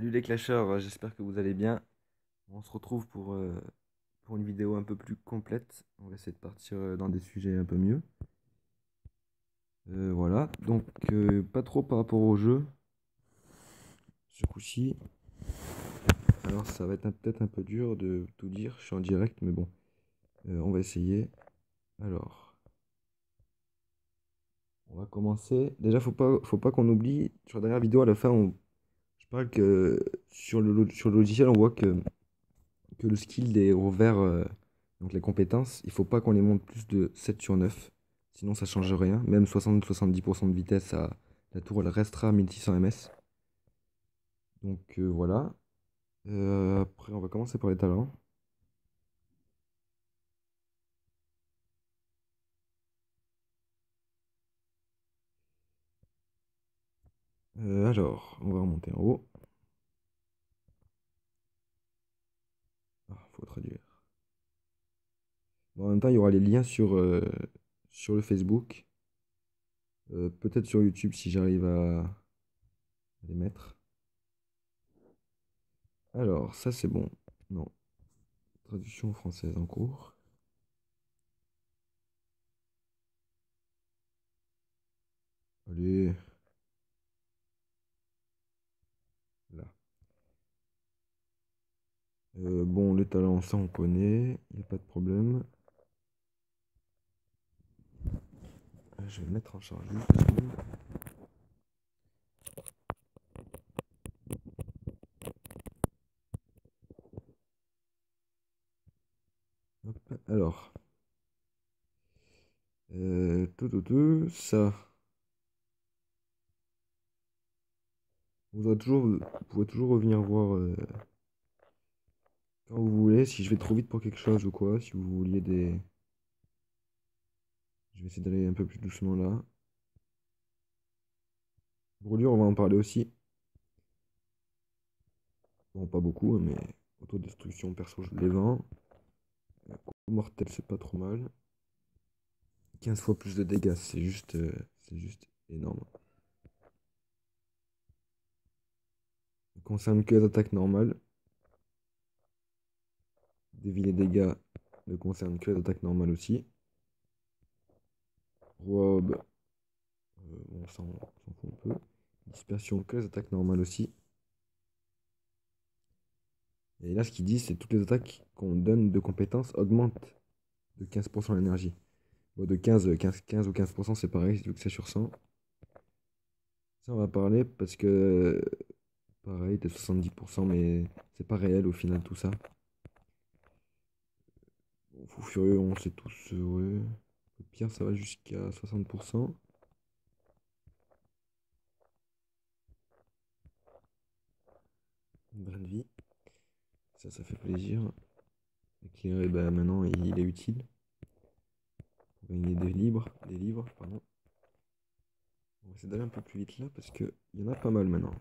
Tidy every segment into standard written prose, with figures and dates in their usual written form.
Salut les clasheurs, j'espère que vous allez bien. On se retrouve pour une vidéo un peu plus complète. On va essayer de partir dans des sujets un peu mieux. Voilà, donc pas trop par rapport au jeu, ce coup-ci. Alors ça va être peut-être un peu dur de tout dire, je suis en direct, mais bon, on va essayer. Alors, on va commencer. Déjà, faut pas qu'on oublie, sur la dernière vidéo à la fin, je parle que sur le logiciel, on voit que le skill des rovers, donc les compétences, il faut pas qu'on les monte plus de 7 sur 9. Sinon ça change rien. Même 60-70% de vitesse, la tour elle restera à 1600 ms. Donc voilà. Après on va commencer par les talents. Alors, on va remonter en haut. Ah, faut traduire. Bon, en même temps, il y aura les liens sur le Facebook. Peut-être sur YouTube si j'arrive à les mettre. Alors, ça c'est bon. Non. Traduction française en cours. Allez, là. Bon, les talents, ça on connaît, il n'y a pas de problème. Je vais me mettre en charge une seconde. Hop, alors, ça, vous pouvez toujours revenir voir quand vous voulez, si je vais trop vite pour quelque chose ou quoi, si vous vouliez des... Je vais essayer d'aller un peu plus doucement là. Brûlure, on va en parler aussi. Bon, pas beaucoup, hein, mais autodestruction, perso, je les vends. Coup mortel, c'est pas trop mal. 15 fois plus de dégâts, c'est juste énorme. Ça concerne que les attaques normales. Dévier les dégâts ne concerne que les attaques normales aussi. Robe, bon, on s'en fout un peu. Dispersion que les attaques normales aussi. Et là, ce qu'il dit, c'est toutes les attaques qu'on donne de compétences augmentent de 15% l'énergie. Bon, de 15 ou 15%, c'est pareil, vu que c'est sur 100. Ça, on va parler parce que, pareil, t'es 70%, mais c'est pas réel au final tout ça. Bon, Fou Furieux, on sait tous, ouais. Le pire, ça va jusqu'à 60%. Brin de vie, ça fait plaisir. Éclairé, bah, maintenant, il est utile. Pour gagner des livres, pardon. On va essayer d'aller un peu plus vite là parce qu'il y en a pas mal maintenant.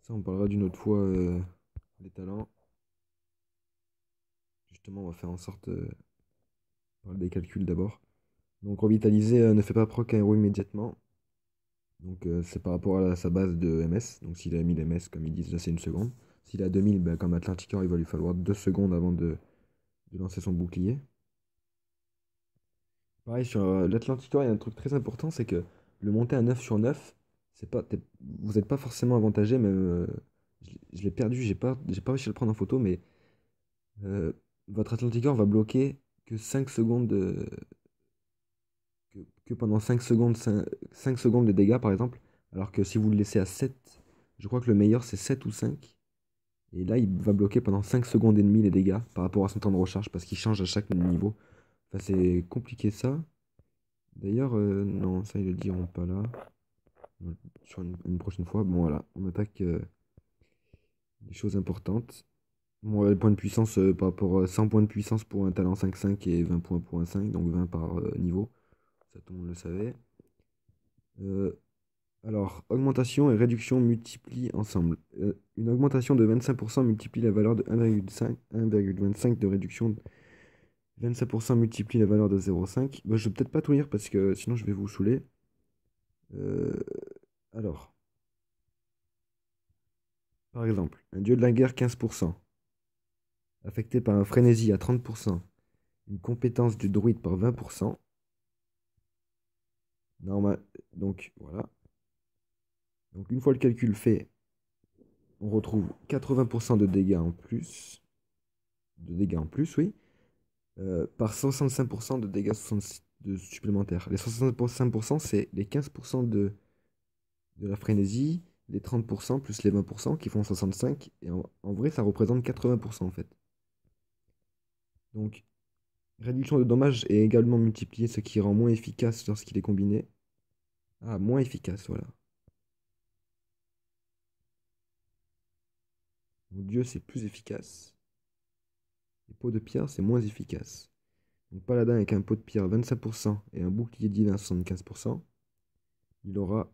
Ça, on parlera d'une autre fois les talents. Justement, on va faire en sorte de parler des calculs d'abord. Donc, revitaliser ne fait pas proc à un héros immédiatement. Donc, c'est par rapport à sa base de MS. Donc, s'il a 1000 MS, comme ils disent, là, c'est une seconde. S'il a 2000, ben, comme Atlanticor, il va lui falloir 2 secondes avant de lancer son bouclier. Pareil, sur l'Atlanticor, il y a un truc très important, c'est que le monter à 9 sur 9, vous n'êtes pas forcément avantagé, même je l'ai perdu, j'ai pas réussi à le prendre en photo, mais euh, votre Atlanticor va bloquer que 5 secondes, que pendant 5 secondes, 5 secondes de dégâts par exemple, alors que si vous le laissez à 7, je crois que le meilleur c'est 7 ou 5, et là il va bloquer pendant 5 secondes et demie les dégâts par rapport à son temps de recharge, parce qu'il change à chaque niveau. Enfin, c'est compliqué ça. D'ailleurs, non, ça ils le diront pas là. Sur une prochaine fois. Bon, voilà, on attaque des choses importantes. Bon, les points de puissance par rapport à 100 points de puissance pour un talent 5-5 et 20 points pour un 5, donc 20 par niveau. Ça, tout le monde le savait. Euh, alors, augmentation et réduction multiplient ensemble. Une augmentation de 25% multiplie la valeur de 1,25 de réduction. 25% multiplie la valeur de 0,5. Bah, je vais peut-être pas tout lire parce que sinon je vais vous saouler. Euh, alors. Par exemple, un dieu de la guerre 15%, affecté par un frénésie à 30%, une compétence du druide par 20%. Normal. Donc voilà. Donc une fois le calcul fait, on retrouve 80% de dégâts en plus. De dégâts en plus, oui. Par 65% de dégâts supplémentaires. Les 65%, c'est les 15% de la frénésie, les 30% plus les 20% qui font 65. Et en vrai, ça représente 80% en fait. Donc, réduction de dommages est également multipliée, ce qui rend moins efficace lorsqu'il est combiné. Ah, moins efficace, voilà. Mon Dieu, c'est plus efficace. Les pots de pierre, c'est moins efficace. Donc, paladin avec un pot de pierre 25% et un bouclier divin 75%, il aura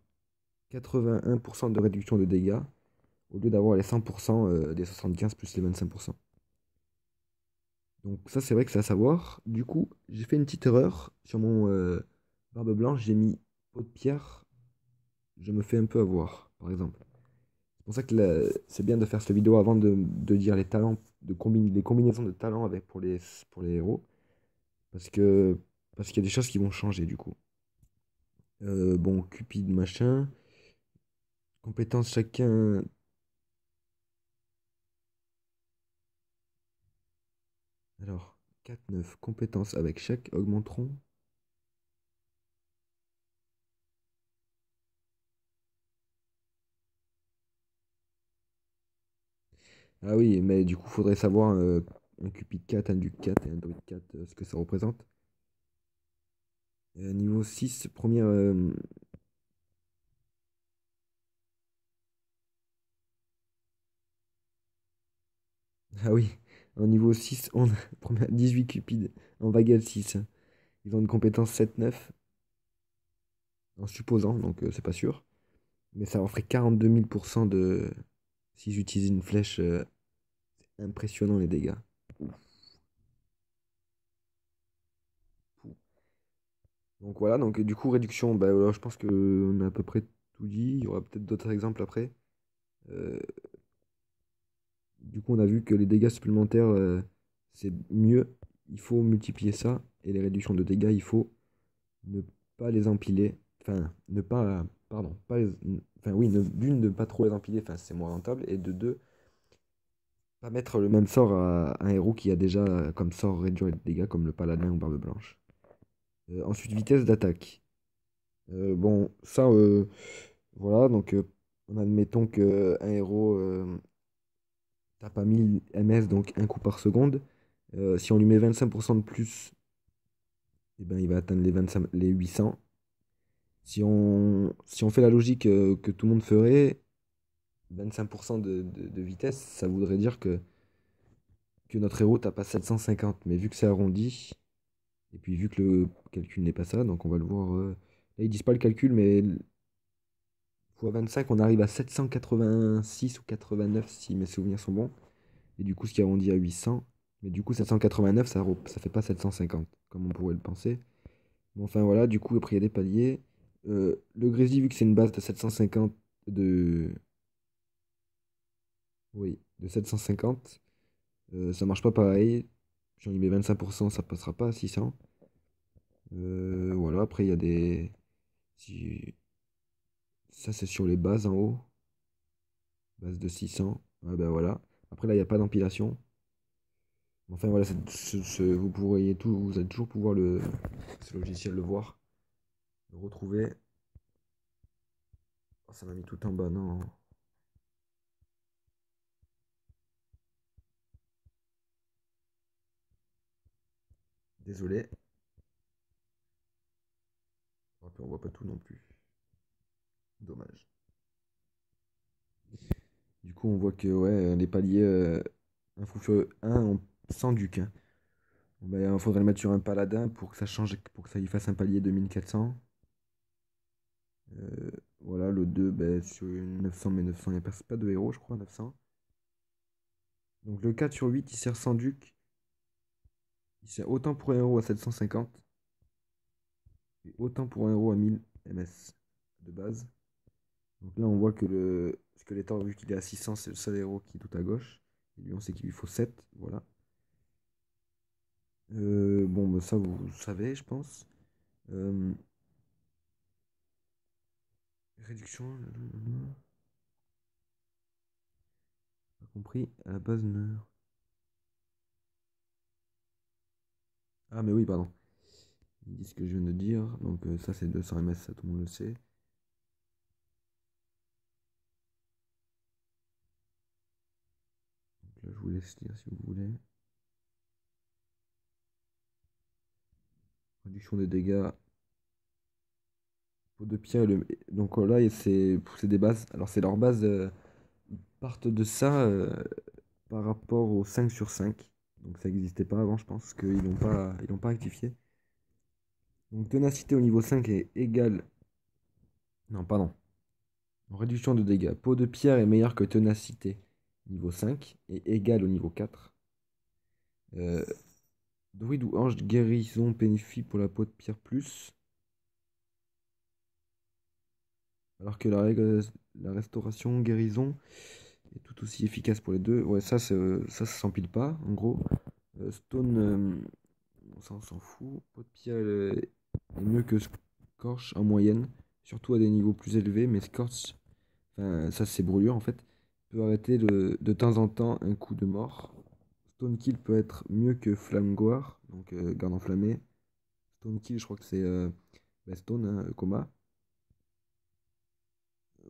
81% de réduction de dégâts au lieu d'avoir les 100% des 75 plus les 25%. Donc ça, c'est vrai que c'est à savoir. Du coup, j'ai fait une petite erreur sur mon barbe blanche. J'ai mis pot de pierre. Je me fais un peu avoir, par exemple. C'est pour ça que c'est bien de faire cette vidéo avant de dire les talents, les combinaisons de talents avec, pour les héros. Parce que, parce qu'il y a des choses qui vont changer, du coup. Bon, Cupid, machin. Compétences chacun. Alors, 4 9 compétences avec chaque augmenteront. Ah oui, mais du coup, faudrait savoir un Cupid 4, un Duc 4 et un Druide 4, ce que ça représente. Niveau 6 première. Ah oui, en niveau 6 on a 18 Cupides en vague 6. Ils ont une compétence 7 9 en supposant, donc c'est pas sûr. Mais ça leur ferait 42 000% de. Si j'utilise une flèche, c'est impressionnant les dégâts. Donc voilà, donc du coup, réduction, bah, voilà, je pense qu'on a à peu près tout dit. Il y aura peut-être d'autres exemples après. Euh, Du coup, on a vu que les dégâts supplémentaires, c'est mieux. Il faut multiplier ça. Et les réductions de dégâts, il faut ne pas les empiler. Enfin, ne pas. Pardon. Pas les, enfin, oui, d'une, ne pas trop les empiler. Enfin, c'est moins rentable. Et de deux, pas mettre le même sort à un héros qui a déjà comme sort réduire les dégâts, comme le paladin ou barbe blanche. Ensuite, vitesse d'attaque. Bon, ça, voilà. Donc, on admettons qu'un héros tape à 1000 ms, donc un coup par seconde. Si on lui met 25% de plus, eh ben, il va atteindre les 800. Si on fait la logique que tout le monde ferait, 25% de vitesse, ça voudrait dire que notre héros tape à 750. Mais vu que c'est arrondi, et puis vu que le calcul n'est pas ça, donc on va le voir. Là, ils disent pas le calcul, mais fois 25, on arrive à 786 ou 89 si mes souvenirs sont bons. Et du coup, ce qui arrondit à 800. Mais du coup, 789, ça fait pas 750, comme on pourrait le penser. Bon, enfin voilà, du coup, après, il y a des paliers. Le Grizzly, vu que c'est une base de 750, de... Oui, de 750, ça marche pas pareil. Si on y met 25%, ça passera pas à 600. Voilà, après, il y a des... si- Ça, c'est sur les bases en haut. Base de 600. Ah ben voilà. Après, là, il n'y a pas d'empilation. Enfin voilà, vous pourriez tout, vous allez toujours pouvoir ce logiciel le voir, le retrouver. Oh, ça m'a mis tout en bas, non. Désolé. Après, on voit pas tout non plus. Dommage. Du coup, on voit que ouais, les paliers, un fou furieux 1 sans duc, hein. Bon, ben, il faudrait le mettre sur un paladin pour que ça change, pour que ça y fasse un palier de 1400. Euh, voilà, le 2 ben, sur une 900, mais 900, il n'y a pas de héros, je crois, 900. Donc le 4 sur 8, il sert sans duc. Il sert autant pour un héros à 750 et autant pour un héros à 1000 ms de base. Donc là, on voit que le Skeletor, vu qu'il est à 600, c'est le seul héros qui est tout à gauche. Et lui, on sait qu'il lui faut 7. Voilà. Bon, bah, ça, vous savez, je pense. Euh, réduction. Pas compris. À la base, ah, mais oui, pardon. Ils disent ce que je viens de dire. Donc, ça, c'est 200 ms, ça, tout le monde le sait. Donc là, je vous laisse lire si vous voulez. Réduction des dégâts. Peau de pierre. Donc là, c'est des bases. Alors, c'est leurs bases. Ils partent de ça par rapport au 5/5. Donc, ça n'existait pas avant, je pense, parce qu'ils l'ont pas rectifié. Donc, ténacité au niveau 5 est égale. Non, pardon. En réduction de dégâts. Peau de pierre est meilleure que ténacité niveau 5 et égale au niveau 4. Euh, druide ou ange de guérison bénéfique pour la peau de pierre plus. Alors que la restauration, guérison est tout aussi efficace pour les deux. Ouais, ça s'empile pas, en gros. Stone, on s'en fout. Pot de pierre est mieux que Scorch en moyenne, surtout à des niveaux plus élevés, mais Scorch, enfin, ça c'est brûlure en fait, peut arrêter de temps en temps un coup de mort. Stone Kill peut être mieux que Flamgoire, donc garde enflammé. Stone Kill, je crois que c'est Stone, hein, coma.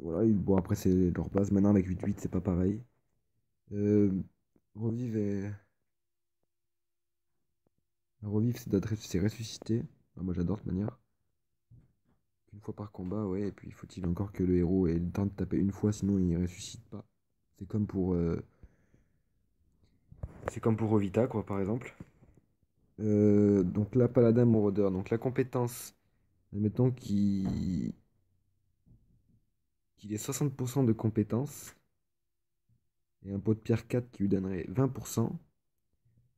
Voilà, bon après c'est leur base. Maintenant avec 8-8, c'est pas pareil. Euh, revive est... Revive, c'est ressuscité. Ah, moi j'adore de toute manière. Une fois par combat, ouais, et puis faut-il encore que le héros ait le temps de taper une fois, sinon il ressuscite pas. C'est comme pour c'est comme pour Revita, quoi, par exemple. Donc là, Paladin Maraudeur. Donc la compétence, admettons qu'il ait 60% de compétence et un pot de pierre 4 qui lui donnerait 20%.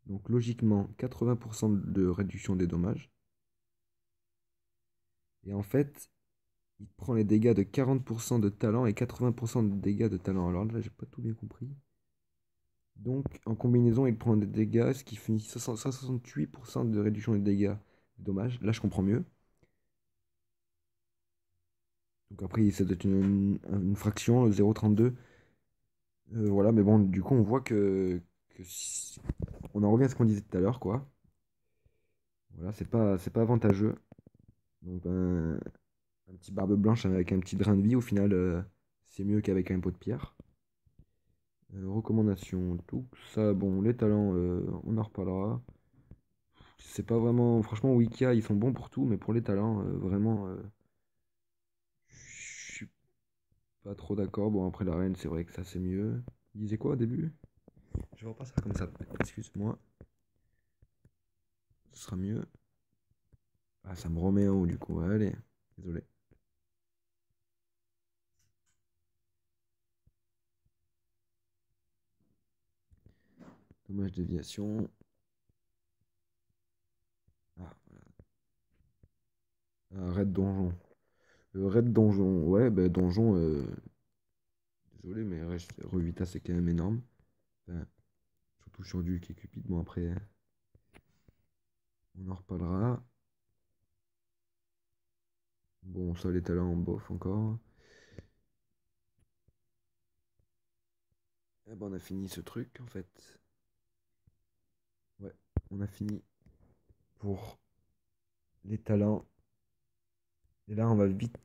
Donc logiquement, 80% de réduction des dommages. Et en fait, il prend les dégâts de 40% de talent et 80% de dégâts de talent. Alors là, j'ai pas tout bien compris. Donc, en combinaison, il prend des dégâts, ce qui finit 68% de réduction des dégâts. Dommage. Là, je comprends mieux. Donc après, ça doit être une fraction, 0,32. Voilà, mais bon, du coup, on voit on en revient à ce qu'on disait tout à l'heure, quoi. Voilà, c'est pas avantageux. Donc, un petit barbe blanche avec un petit drain de vie, au final, c'est mieux qu'avec un pot de pierre. Recommandations, tout ça, bon, les talents, on en reparlera. C'est pas vraiment. Franchement, Wikia, ils sont bons pour tout, mais pour les talents, vraiment, je suis pas trop d'accord. Bon, après la reine, c'est vrai que ça c'est mieux. Il disait quoi au début? Je vois pas ça comme ça. Excuse-moi, ce sera mieux. Ah, ça me remet en haut du coup. Allez, désolé. Dommage déviation. Ah, raid donjon. Raid donjon. Ouais, bah donjon. Désolé, mais Revita c'est quand même énorme. Enfin, surtout sur du qui est Cupid. Bon, après, on en reparlera. Bon, ça, les talents, bof encore. Eh ben, on a fini ce truc en fait. Ouais, on a fini pour les talents. Et là, on va vite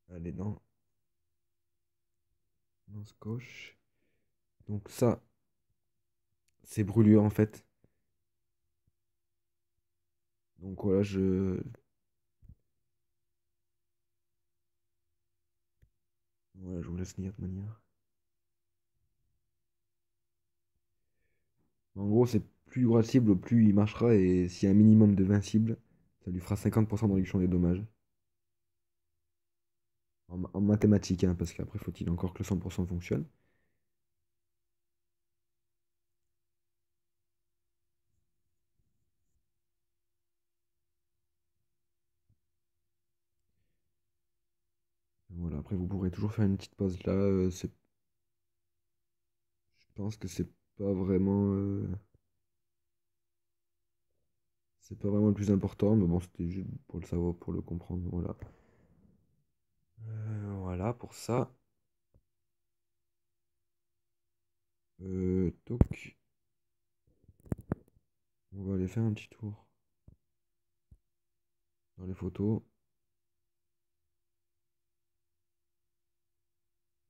aller dans ce coche. Donc ça, c'est brûlure en fait. Donc voilà, voilà, je vous laisse lire de manière. En gros, c'est plus gros cible, plus il marchera. Et s'il y a un minimum de 20 cibles, ça lui fera 50% de réduction des dommages. En mathématiques, hein, parce qu'après, faut-il encore que le 100% fonctionne. après, vous pourrez toujours faire une petite pause là. Je pense que c'est pas vraiment le plus important, mais bon, c'était juste pour le savoir, pour le comprendre. Voilà. Voilà pour ça. Toc. On va aller faire un petit tour dans les photos.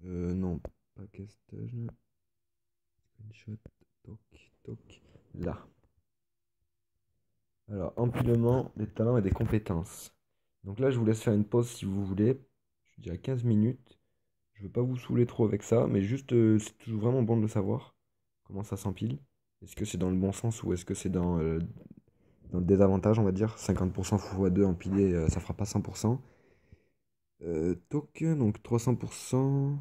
Non, pas castage. Screenshot. Toc, toc. Là. Alors, empilement des talents et des compétences. Donc là, je vous laisse faire une pause si vous voulez. Je dis à 15 minutes. Je veux pas vous saouler trop avec ça, mais juste, c'est toujours vraiment bon de le savoir. Comment ça s'empile. Est-ce que c'est dans le bon sens ou est-ce que c'est dans le désavantage, on va dire? 50% x2 empilé, ça fera pas 100%. Toc, donc 300%.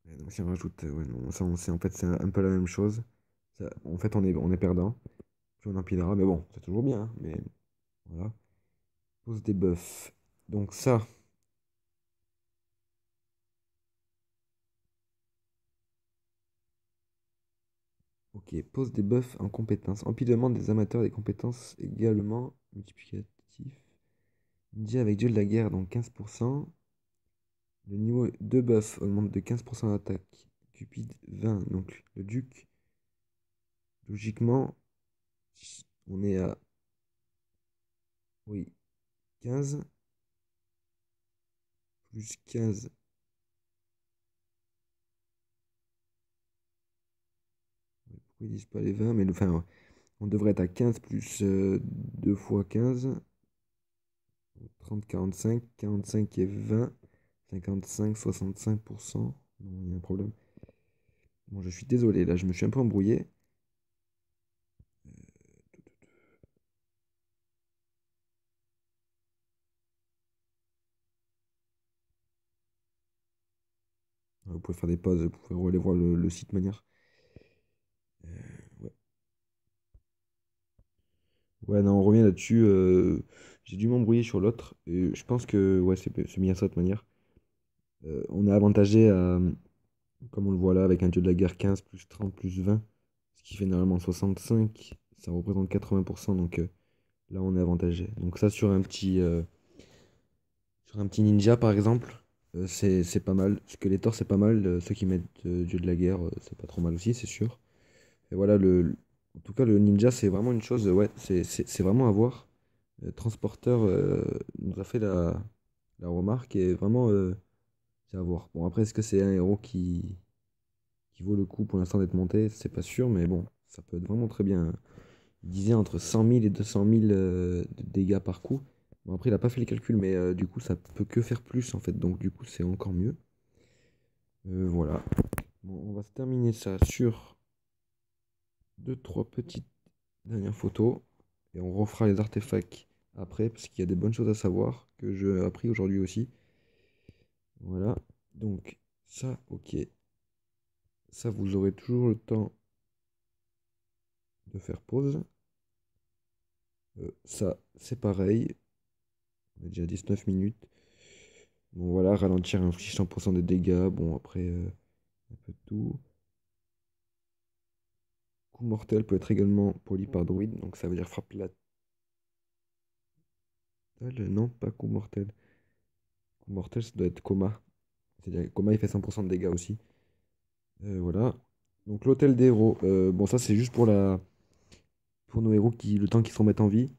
Et donc si on rajoute, ouais, non, ça, en fait, c'est un peu la même chose. En fait, on est perdant. Plus on empilera, mais bon, c'est toujours bien, hein, mais voilà. Pose des buffs. Donc ça, ok, pose des buffs en compétences. Empilement des amateurs des compétences également multiplicatif. Ninja avec dieu de la guerre, donc 15%. Le niveau de buff augmente de 15% d'attaque. Cupide 20, donc le duc, logiquement, on est à, oui, 15, plus 15. Pourquoi ils disent pas les 20? Mais enfin, ouais, on devrait être à 15 plus 2 fois 15. 30, 45, 45 et 20, 55, 65%. Non, il y a un problème. Bon, je suis désolé, là, je me suis un peu embrouillé. Vous pouvez faire des pauses, vous pouvez aller voir le site manière. Ouais. Ouais, non, on revient là-dessus. J'ai dû m'embrouiller sur l'autre. Et je pense que ouais, c'est bien ça de toute manière. On est avantagé comme on le voit là, avec un dieu de la guerre 15 plus 30 plus 20, ce qui fait normalement 65. Ça représente 80%, donc là on est avantagé. Donc ça sur un petit ninja par exemple, c'est pas mal. Skeletor c'est pas mal. Ceux qui mettent dieu de la guerre, c'est pas trop mal aussi, c'est sûr. Et voilà, en tout cas le ninja c'est vraiment une chose, ouais, c'est vraiment à voir. Transporteur nous a fait la remarque et vraiment c'est à voir. Bon après est-ce que c'est un héros qui vaut le coup pour l'instant d'être monté? C'est pas sûr, mais bon, ça peut être vraiment très bien. Il disait entre 100 000 et 200 000 de dégâts par coup. Bon, après, il a pas fait les calculs, mais du coup, ça peut que faire plus en fait. Donc, du coup, c'est encore mieux. Voilà. Bon, on va se terminer ça sur deux, trois petites dernières photos. Et on refera les artefacts après, parce qu'il y a des bonnes choses à savoir que j'ai appris aujourd'hui aussi. Voilà. Donc, ça, ok. Ça, vous aurez toujours le temps de faire pause. Ça, c'est pareil. On a déjà 19 minutes. Bon, voilà, ralentir inflige 100% des dégâts. Bon, après, un peu de tout. Coup mortel peut être également poli par druide, donc ça veut dire frappe latale. Non, pas coup mortel. Coup mortel, ça doit être coma. C'est-à-dire coma, il fait 100% de dégâts aussi. Voilà. Donc l'hôtel des héros. Bon, ça, c'est juste pour nos héros le temps qu'ils se remettent en vie.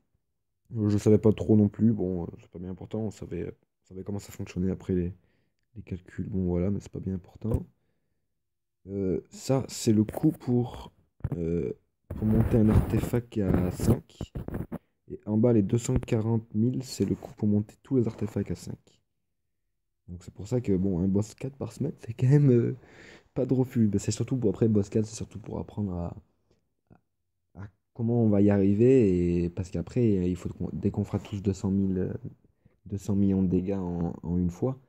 Je savais pas trop non plus. Bon, c'est pas bien important. On savait comment ça fonctionnait après les calculs. Bon, voilà, mais c'est pas bien important. Ça, c'est le coût pour monter un artefact qui est à 5. Et en bas, les 240 000 c'est le coût pour monter tous les artefacts à 5. Donc c'est pour ça que, bon, un boss 4 par semaine, c'est quand même pas de refus. Ben, c'est surtout pour, après, boss 4, c'est surtout pour apprendre à comment on va y arriver. Et, parce qu'après, dès qu'on fera tous 200 millions de dégâts en une fois,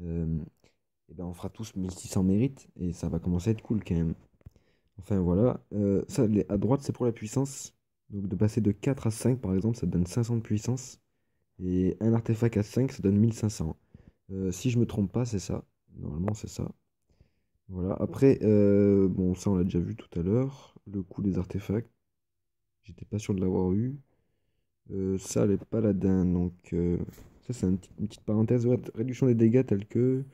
et ben on fera tous 1600 mérites. Et ça va commencer à être cool quand même. Enfin voilà. Ça, à droite, c'est pour la puissance. Donc de passer de 4 à 5 par exemple, ça donne 500 de puissance. Et un artefact à 5 ça donne 1500. Si je me trompe pas, c'est ça. Normalement, c'est ça. Voilà. Après, bon, ça, on l'a déjà vu tout à l'heure. Le coût des artefacts. J'étais pas sûr de l'avoir eu. Ça, les paladins. Donc, ça, c'est une petite parenthèse. Ouais, réduction des dégâts tels que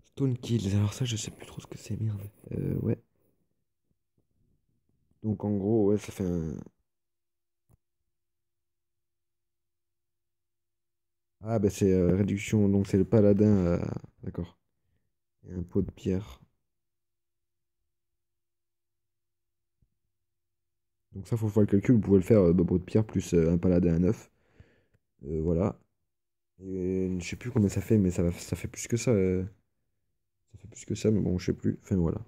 Stone Kills. Alors, ça, je sais plus trop ce que c'est, merde. Ouais. Donc, en gros, ouais, ça fait un. Ah, bah, c'est réduction. Donc, c'est le paladin. D'accord. Et un pot de pierre. Donc, ça, faut faire le calcul. Vous pouvez le faire, bah, pot de pierre plus un paladin à 9. Voilà. Et je sais plus combien ça fait, mais ça fait plus que ça. Ça fait plus que ça, mais bon, je sais plus. Enfin, voilà.